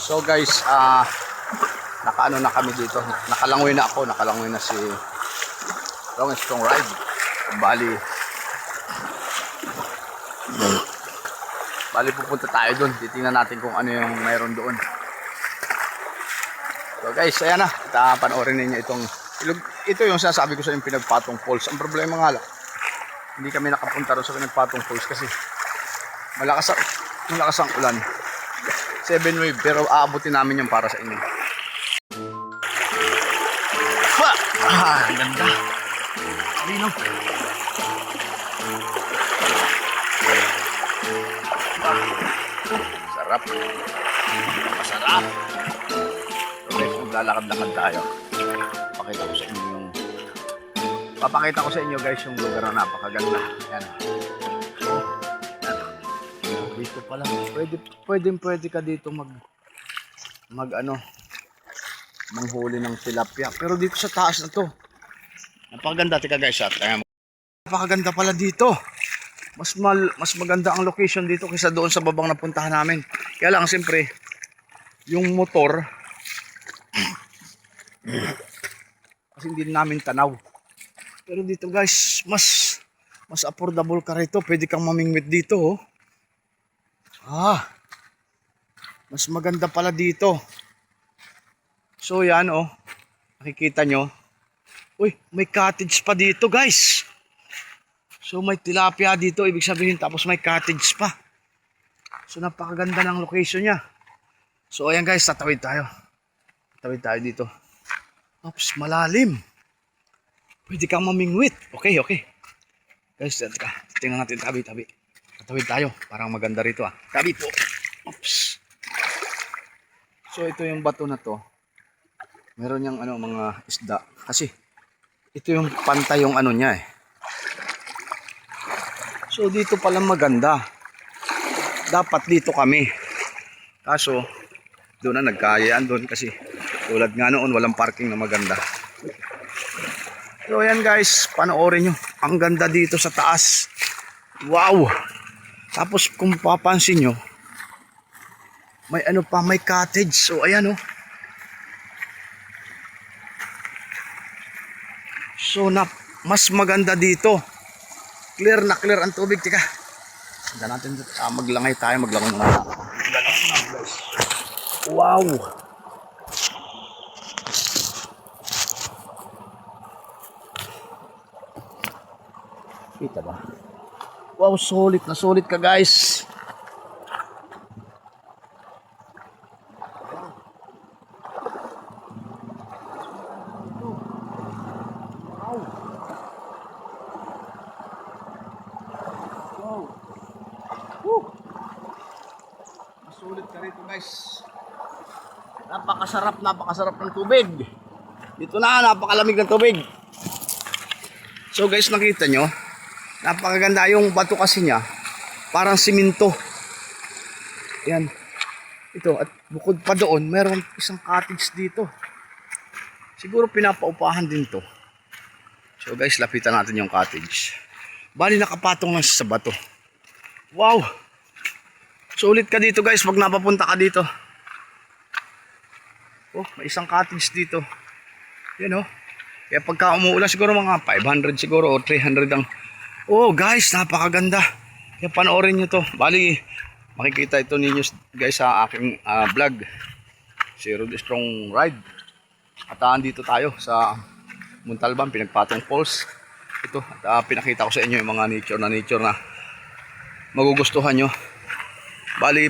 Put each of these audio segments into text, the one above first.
So guys, nakaano na kami dito. Nakalangoy na ako, nakalangoy na si Long Strong Ride. Bali pupunta tayo doon. Titingnan natin kung ano yung mayroon doon. So guys, ayan na. Panoorin ninyo itong ito yung sasabi ko sa yung Pinagpatong Falls. Ang problema nga lang, hindi kami nakapunta doon sa Pinagpatong Falls kasi malakas ang ulan. 7 wave, pero aabutin namin yung para sa inyo. Ganda. Lino. Sarap. Masarap. So guys, maglalakad-lakad tayo. Papakita ko sa inyo guys yung lugar na napakaganda. Yan. Dito pa lang. Pwede ka dito manghuli ng tilapia. Pero dito sa taas na to, napakaganda. Tika guys, napakaganda pala dito. Mas maganda ang location dito kaysa doon sa babang napuntahan namin. Kaya lang siyempre, yung motor kasi hindi namin tanaw. Pero dito guys, mas affordable ka rito. Pwede kang mamingwit dito, oh. Mas maganda pala dito. So yan, oh. Nakikita nyo. Uy, may cottage pa dito guys. So may tilapia dito, ibig sabihin, tapos may cottage pa. So napakaganda ng location niya. So ayan guys, tatawid tayo. Tatawid tayo dito. Oops, malalim. Pwede kang mamingwit. Okay. Guys, tingnan natin tabi. Tatawid tayo. Parang maganda rito, ah. Tabi po. Oops. So ito yung bato na to. Meron yung mga isda. Kasi ito yung pantay yung niya eh. So dito pala maganda. Dapat dito kami. Kaso doon na nagkayaan doon kasi tulad nga noon walang parking na maganda. So ayan guys, panoorin nyo. Ang ganda dito sa taas. Wow! Tapos kung papansin nyo, may may cottage. So ayan oh. So mas maganda dito. Clear na clear ang tubig. Tika. Handa natin maglangay tayo. Maglangoy muna. Guys. Wow! Kita ba? Wow, solid na solid ka guys. Sulit ka rito guys. Napakasarap ng tubig. Dito na, napakalamig ng tubig. So guys, nakita nyo, napakaganda yung bato kasi niya. Parang simento. Yan. Ito, at bukod pa doon, meron isang cottage dito. Siguro pinapaupahan din to. So guys, lapitan natin yung cottage. Bali nakapatong lang sa bato. Wow! Sulit ka dito guys, pag napapunta ka dito. Oh, may isang cottage dito. Yan oh. Kaya pagka umuulan siguro mga 500 siguro o 300 ang. Oh guys, napakaganda. Kaya panoorin nyo to. Bali, makikita ito ninyo guys sa aking vlog. Si Long Strong Ride. At dito tayo sa Montalban, Pinagpatong Falls. Ito, at pinakita ko sa inyo yung mga nature na magugustuhan nyo. Bali,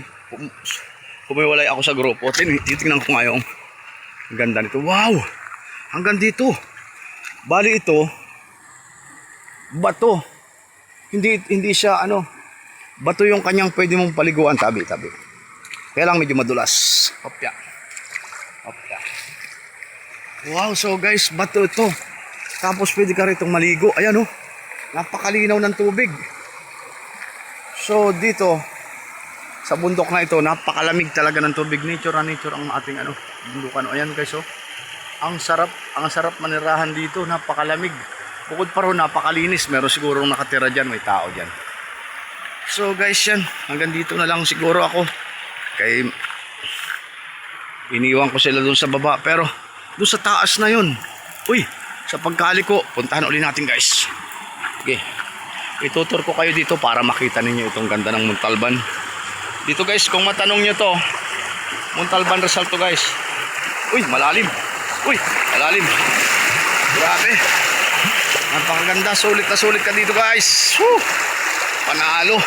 kumiwalay ako sa grupo. Titingnan ko ngayon. Ang ganda nito. Wow! Hanggang dito. Bali ito, bato. Hindi siya bato yung kanyang pwede mong paliguan. Tabi. Kaya lang medyo madulas. Hopya. Wow, so guys, bato ito. Tapos pwede ka ritong maligo. Ayan oh. Napakalinaw ng tubig. So dito sa bundok na ito, napakalamig talaga ng tubig. Nature ang ating bundukan. Ayan guys oh. Ang sarap manirahan dito, napakalamig. Bukod pa ron, napakalinis. Meron siguro nakatira dyan, may tao dyan. So guys, yan, hanggang dito na lang siguro ako. Kay Iniwan ko sila doon sa baba. Pero doon sa taas na yun. Uy, sa pagkaliko, puntahan ulit natin guys. Okay. Itutur ko kayo dito para makita ninyo itong ganda ng Montalban. Dito guys, kung matanong nyo to, Montalban Rizal to guys. Uy, malalim. Uy, malalim. Grabe. Napakaganda, sulit na sulit ka dito guys. Woo! Panalo.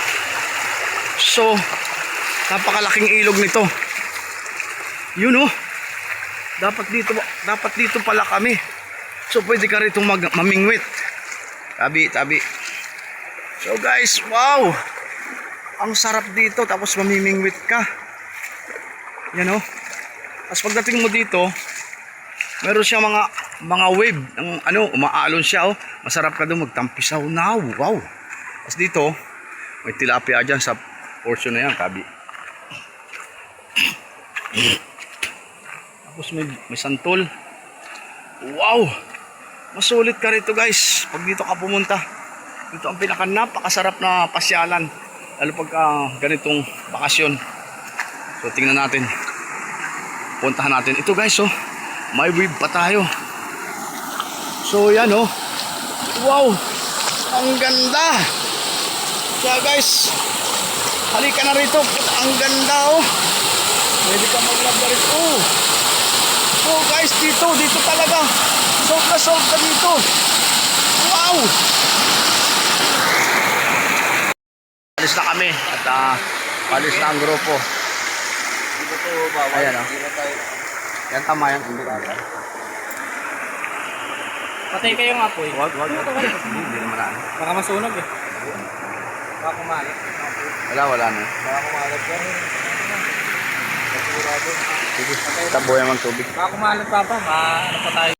So, napakalaking ilog nito. Yun oh. Dapat dito pala kami. So, pwede ka rito mamingwit. Tabi. So guys, wow! Ang sarap dito, tapos mamimingwit ka. Yan oh. Tapos pagdating mo dito, meron siya mga wave, umaalon siya oh. Masarap ka doon magtampisaw na. Wow! Tapos dito, may tilapia dyan sa portion na yan, kabi. Tapos may santol. Wow! Masulit ka rito guys, pag dito ka pumunta. Ito ang napakasarap na pasyalan. Lalo pag ganitong bakasyon. So tingnan natin. Puntahan natin. Ito guys oh. May wave pa tayo. So yan oh. Wow. Ang ganda. Kaya guys. Halika na rito. Ang ganda oh. Pwede ka maglaba rito. Oh guys dito talaga. Sold ka dito. Wow. Alis na kami at alis na ang grupo. Ayan o. Yan tama yan. Patay kayo nga po eh. Wag. Hindi naman ano. Baka masunog eh. Baka kumalat. Wala na. Baka kumalat yan. Sige, taboy ang tubig. Baka kumalat pa. Ano pa tayo?